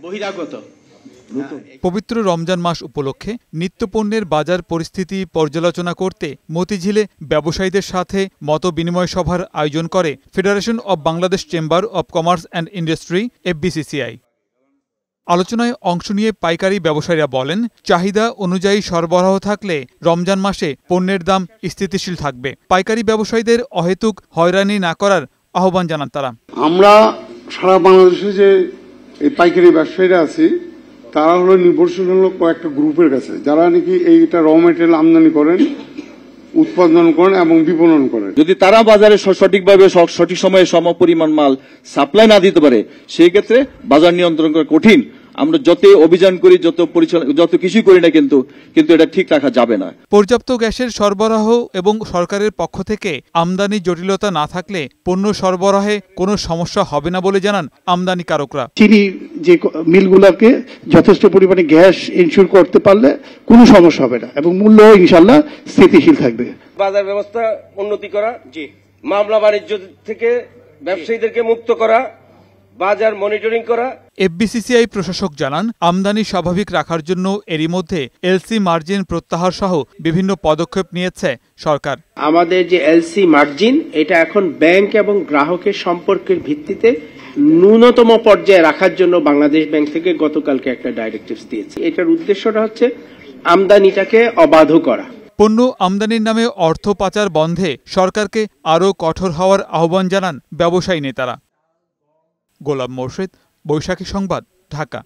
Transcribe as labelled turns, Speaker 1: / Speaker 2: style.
Speaker 1: বহিরাগত।
Speaker 2: পবিত্র রমজান মাস উপলক্ষে নিত্যপণ্যের বাজার পরিস্থিতি পর্যালোচনা করতে মতিঝিলে ব্যবসায়ীদের সাথে মত বিনিময় সভার আয়োজন করে federation of Bangladesh chamber of commerce and industry FBCCI। আলোচনায় অংশ নিয়ে পাইকারি ব্যবসায়ীরা বলেন, চাহিদা অনুযায়ী সরবরাহ থাকলে রমজান মাসে পণ্যের দাম স্থিতিশীল থাকবে। পাইকারি ব্যবসায়ীদের অহেতুক হয়রানি না করার আহ্বান জানান তারা।
Speaker 3: আমরা সারা বাংলাদেশে যে এই পাইকারি ব্যবসায়ীরা আছি তারা হলো নির্ভরশীল হলো কয়েকটা গ্রুপের কাছে, যারা নাকি এইটা র মেটেরিয়াল আমদানি করেন, উৎপাদন করেন এবং বিপণন করেন।
Speaker 4: যদি তারা বাজারে সঠিকভাবে সঠিক সময়ে সমপরিমাণ মাল সাপ্লাই না দিতে পারে, সেই ক্ষেত্রে বাজার নিয়ন্ত্রণ করা কঠিন। আমরা যত অভিযান করি, যত কিছু করি না, কিন্তু এটা ঠিক রাখা যাবে না।
Speaker 2: পর্যাপ্ত গ্যাসের সরবরাহ এবং সরকারের পক্ষ থেকে আমদানি জটিলতা না থাকলে পণ্য সরবরাহে কোনো সমস্যা হবে না বলে জানান আমদানিকারকরা।
Speaker 5: চিনি যে মিলগুলোকে যথেষ্ট পরিমাণে গ্যাস ইনশিওর করতে পারলে কোনো সমস্যা হবে না এবং মূল্য ইনশাল্লাহ স্থিতিশীল থাকবে।
Speaker 6: বাজার ব্যবস্থা উন্নতি করা, মামলা বাণিজ্য থেকে ব্যবসায়ীদেরকে মুক্ত করা, বাজার মনিটরিং করা।
Speaker 2: FBCCI প্রশাসক জানান, আমদানি স্বাভাবিক রাখার জন্য এরই মধ্যে LC মার্জিন প্রত্যাহার সহ বিভিন্ন পদক্ষেপ নিয়েছে সরকার।
Speaker 1: আমাদের যে LC মার্জিন, এটা এখন ব্যাংক এবং গ্রাহকের সম্পর্কের ভিত্তিতে ন্যূনতম পর্যায়ে রাখার জন্য বাংলাদেশ ব্যাংক থেকে গতকালকে একটা ডাইরেক্টিভস দিয়েছে। এটার উদ্দেশ্যটা হচ্ছে আমদানিটাকে অবাধ করা।
Speaker 2: পণ্য আমদানির নামে অর্থ পাচার বন্ধে সরকারকে আরও কঠোর হওয়ার আহ্বান জানান ব্যবসায়ী নেতারা। গোলাম মোর্শেদ, বৈশাখী সংবাদ, ঢাকা।